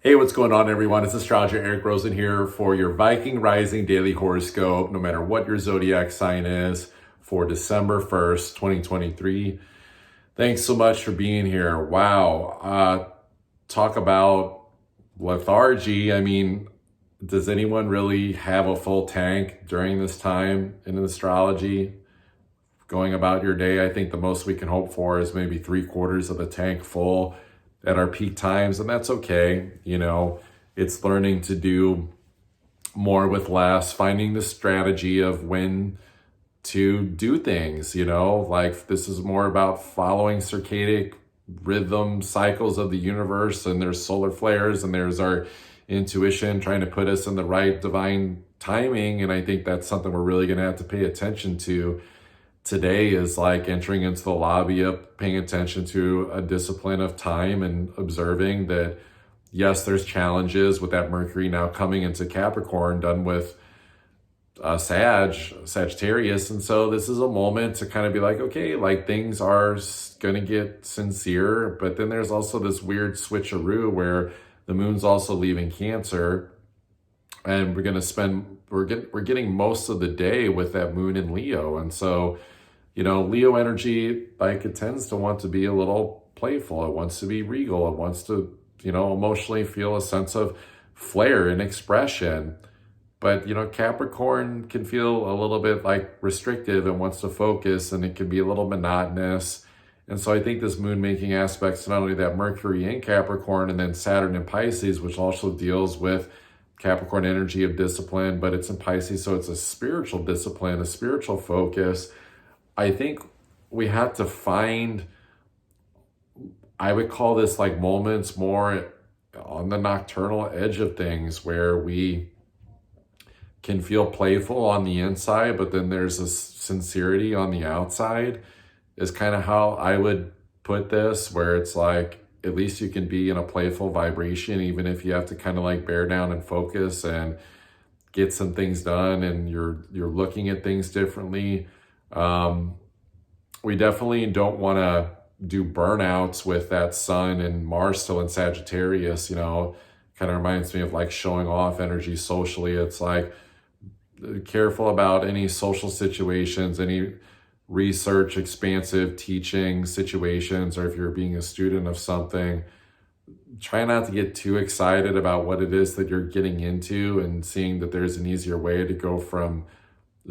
Hey, what's going on, everyone? It's astrologer Eric Rosen here for your Viking Rising Daily Horoscope, no matter what your zodiac sign is, for December 1st, 2023. Thanks so much for being here. Wow. Talk about lethargy. I mean, does anyone really have a full tank during this time in astrology? Going about your day, I think the most we can hope for is maybe 3/4 of the tank full at our peak times, and that's okay. It's learning to do more with less, finding the strategy of when to do things. Like, this is more about following circadian rhythm cycles of the universe, and there's solar flares, and there's our intuition trying to put us in the right divine timing. And I think that's something we're really going to have to pay attention to today, is like entering into the lobby of paying attention to a discipline of time and observing that, yes, there's challenges with that Mercury now coming into Capricorn, done with Sagittarius. And so this is a moment to kind of be like, okay, like, things are going to get sincere, but then there's also this weird switcheroo where the moon's also leaving Cancer, and we're getting most of the day with that moon in Leo. And so, Leo energy, like, it tends to want to be a little playful. It wants to be regal. It wants to, emotionally feel a sense of flair and expression. But, Capricorn can feel a little bit like restrictive and wants to focus, and it can be a little monotonous. And so I think this moon making aspects, not only that Mercury in Capricorn and then Saturn in Pisces, which also deals with Capricorn energy of discipline, but it's in Pisces, so it's a spiritual discipline, a spiritual focus. I think we have to find, I would call this like moments more on the nocturnal edge of things, where we can feel playful on the inside, but then there's a sincerity on the outside, is kind of how I would put this, where it's like, at least you can be in a playful vibration, even if you have to kind of like bear down and focus and get some things done, and you're looking at things differently. We definitely don't want to do burnouts with that Sun and Mars still in Sagittarius. Kind of reminds me of like showing off energy socially. It's like, careful about any social situations, any research, expansive teaching situations, or if you're being a student of something, try not to get too excited about what it is that you're getting into, and seeing that there's an easier way to go from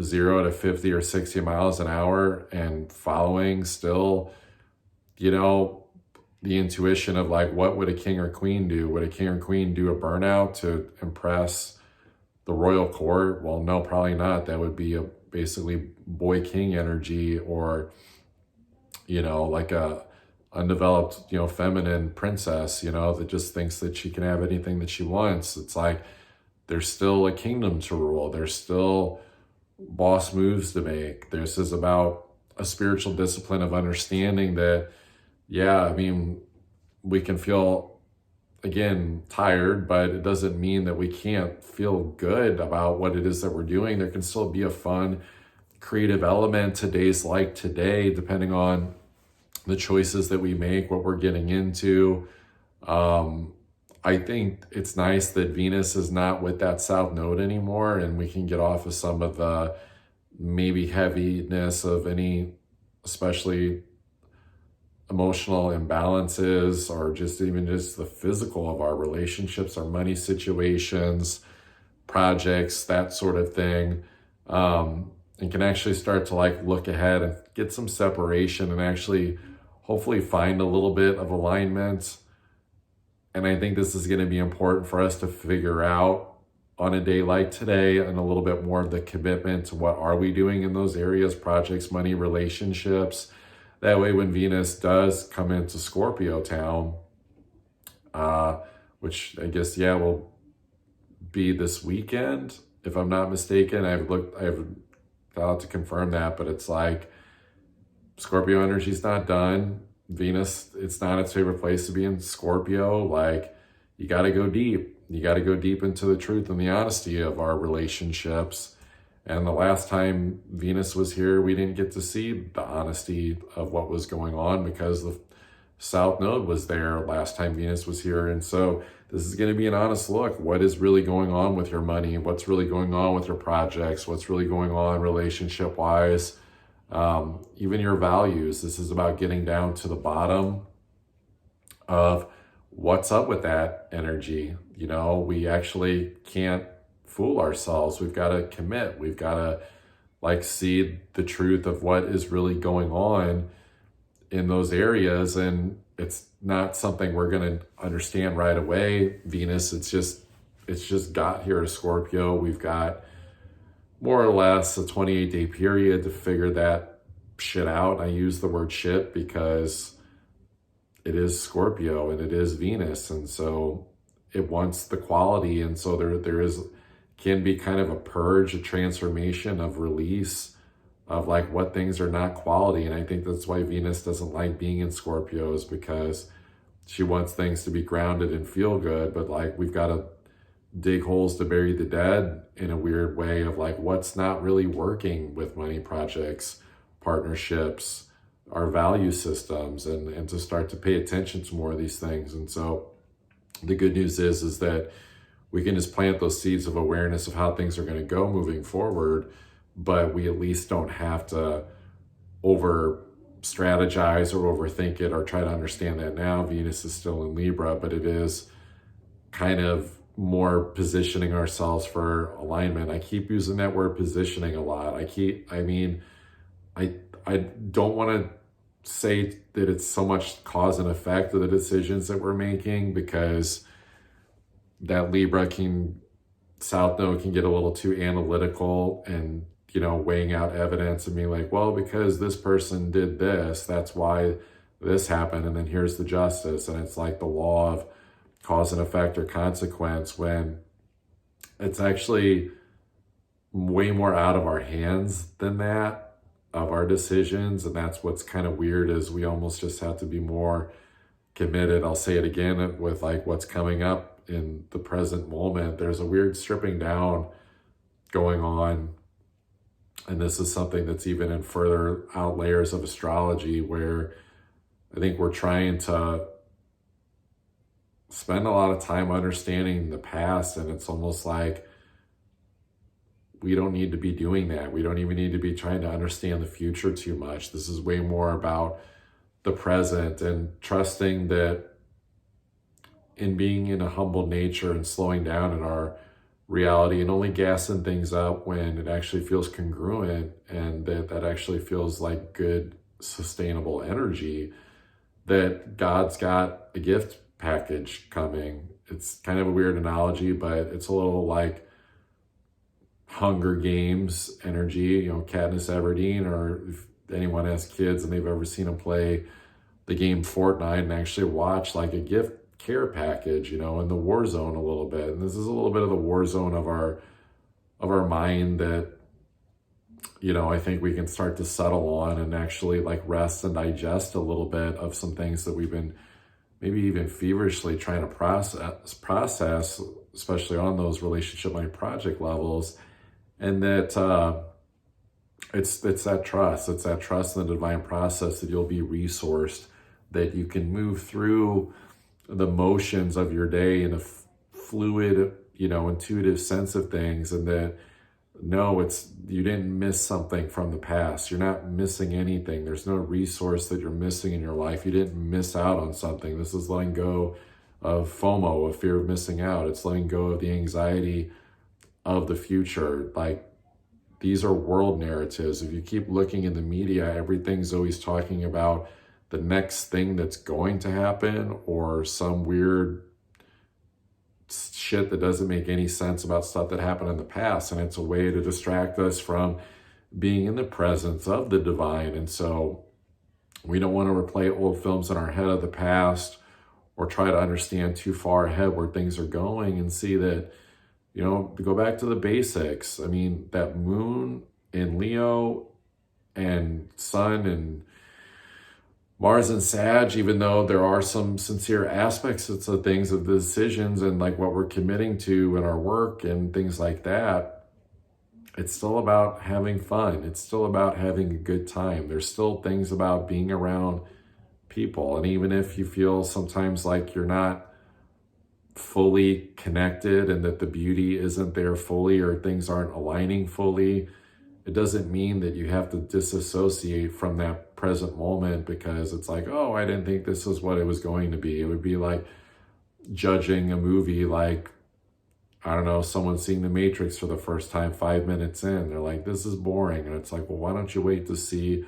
0 to 50 or 60 miles an hour, and following still, the intuition of like, what would a king or queen do? Would a king or queen do a burnout to impress the royal court? Well, no, probably not. That would be a basically boy king energy, or, like a undeveloped, feminine princess, that just thinks that she can have anything that she wants. It's like, there's still a kingdom to rule. There's still boss moves to make. This is about a spiritual discipline of understanding that, yeah, I mean, we can feel, again, tired, but it doesn't mean that we can't feel good about what it is that we're doing. There can still be a fun, creative element to days like today, depending on the choices that we make, what we're getting into. I think it's nice that Venus is not with that South Node anymore, and we can get off of some of the maybe heaviness of any, especially emotional imbalances, or just even just the physical of our relationships, our money situations, projects, that sort of thing, and can actually start to like look ahead and get some separation, and actually hopefully find a little bit of alignment. And I think this is going to be important for us to figure out on a day like today, and a little bit more of the commitment to what are we doing in those areas, projects, money, relationships. That way, when Venus does come into Scorpio town, which I guess, will be this weekend, if I'm not mistaken. I haven't thought to confirm that, but it's like, Scorpio energy's not done. Venus, it's not its favorite place to be in Scorpio. Like, you got to go deep. You got to go deep into the truth and the honesty of our relationships. And the last time Venus was here, we didn't get to see the honesty of what was going on, because the South Node was there last time Venus was here. And so this is going to be an honest look. What is really going on with your money? What's really going on with your projects? What's really going on relationship wise? Even your values. This is about getting down to the bottom of what's up with that energy. You know, we actually can't fool ourselves. We've got to commit. We've got to like see the truth of what is really going on in those areas. And it's not something we're going to understand right away. Venus, it's just got here to Scorpio. We've got more or less a 28-day period to figure that shit out. I use the word shit because it is Scorpio and it is Venus. And so it wants the quality. And so there can be kind of a purge, a transformation of release of like what things are not quality. And I think that's why Venus doesn't like being in Scorpio, is because she wants things to be grounded and feel good. But like we've got to dig holes to bury the dead in a weird way of like what's not really working with money projects, partnerships, our value systems, and to start to pay attention to more of these things. And so the good news is that we can just plant those seeds of awareness of how things are going to go moving forward, but we at least don't have to over strategize or overthink it or try to understand that now. Venus is still in Libra, but it is kind of more positioning ourselves for alignment. I keep using that word positioning a lot. I don't want to say that it's so much cause and effect of the decisions that we're making, because that Libra South Node can get a little too analytical and, you know, weighing out evidence and being like, well, because this person did this, that's why this happened. And then here's the justice. And it's like the law of cause and effect or consequence, when it's actually way more out of our hands than that, of our decisions. And that's what's kind of weird, is we almost just have to be more committed. I'll say it again with like what's coming up in the present moment. There's a weird stripping down going on. And this is something that's even in further out layers of astrology, where I think we're trying to spend a lot of time understanding the past. And it's almost like we don't need to be doing that. We don't even need to be trying to understand the future too much. This is way more about the present and trusting that in being in a humble nature and slowing down in our reality and only gassing things up when it actually feels congruent and that actually feels like good, sustainable energy, that God's got a gift package coming. It's kind of a weird analogy, but it's a little like Hunger Games energy, you know, Katniss Everdeen, or if anyone has kids and they've ever seen them play the game Fortnite and actually watch like a gift care package, you know, in the war zone a little bit. And this is a little bit of the war zone of our mind that, you know, I think we can start to settle on and actually like rest and digest a little bit of some things that we've been maybe even feverishly trying to process, especially on those relationship money project levels. And that it's that trust. It's that trust in the divine process that you'll be resourced, that you can move through the motions of your day in a fluid, you know, intuitive sense of things. And that, no, you didn't miss something from the past. You're not missing anything. There's no resource that you're missing in your life. You didn't miss out on something. This is letting go of FOMO, of fear of missing out. It's letting go of the anxiety of the future. Like, these are world narratives. If you keep looking in the media, everything's always talking about the next thing that's going to happen, or some weird shit that doesn't make any sense about stuff that happened in the past. And it's a way to distract us from being in the presence of the divine. And so we don't want to replay old films in our head of the past, or try to understand too far ahead where things are going, and see that, you know, to go back to the basics. I mean, that moon in Leo and sun and Mars and Sag, even though there are some sincere aspects of things, of the decisions and like what we're committing to in our work and things like that, it's still about having fun. It's still about having a good time. There's still things about being around people. And even if you feel sometimes like you're not fully connected and that the beauty isn't there fully or things aren't aligning fully, it doesn't mean that you have to disassociate from that present moment because it's like, oh, I didn't think this is what it was going to be. It would be like judging a movie like, I don't know, someone seeing The Matrix for the first time 5 minutes in. They're like, this is boring. And it's like, well, why don't you wait to see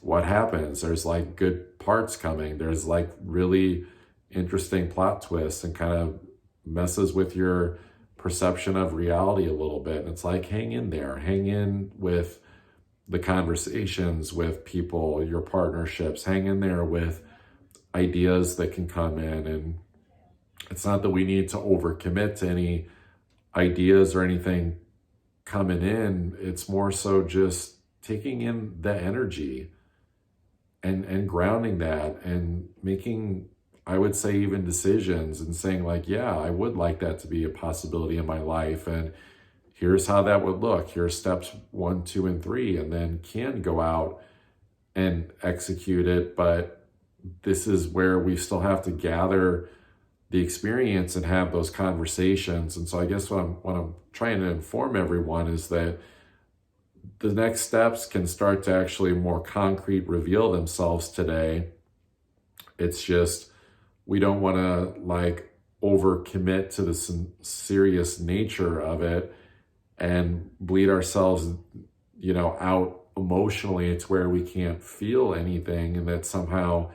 what happens? There's like good parts coming. There's like really interesting plot twists and kind of messes with your perception of reality a little bit. And it's like, hang in there, hang in with the conversations with people, your partnerships, hang in there with ideas that can come in. And it's not that we need to overcommit to any ideas or anything coming in. It's more so just taking in the energy and grounding that and making, I would say, even decisions and saying like, yeah, I would like that to be a possibility in my life. And here's how that would look. Here's steps 1, 2, and 3, and then can go out and execute it. But this is where we still have to gather the experience and have those conversations. And so I guess what I'm trying to inform everyone is that the next steps can start to actually more concrete reveal themselves today. It's just, we don't want to like overcommit to the serious nature of it and bleed ourselves, out emotionally. It's where we can't feel anything, and that somehow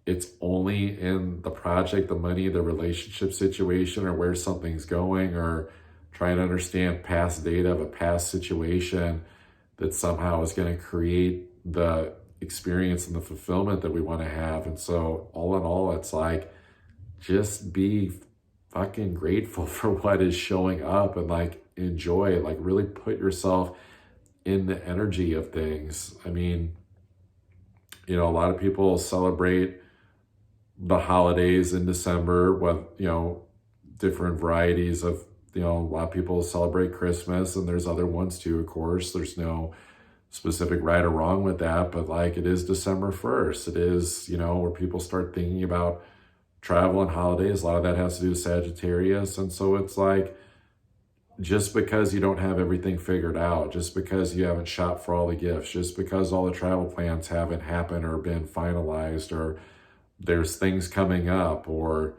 it's only in the project, the money, the relationship situation, or where something's going, or trying to understand past data of a past situation that somehow is going to create the experience and the fulfillment that we want to have. And so all in all, it's like, just be fucking grateful for what is showing up and like enjoy, like really put yourself in the energy of things. I mean, a lot of people celebrate the holidays in December with, different varieties of, a lot of people celebrate Christmas, and there's other ones too, of course. There's no specific right or wrong with that, but like it is December 1st. It is, where people start thinking about travel and holidays. A lot of that has to do with Sagittarius. And so it's like, just because you don't have everything figured out, just because you haven't shopped for all the gifts, just because all the travel plans haven't happened or been finalized, or there's things coming up, or,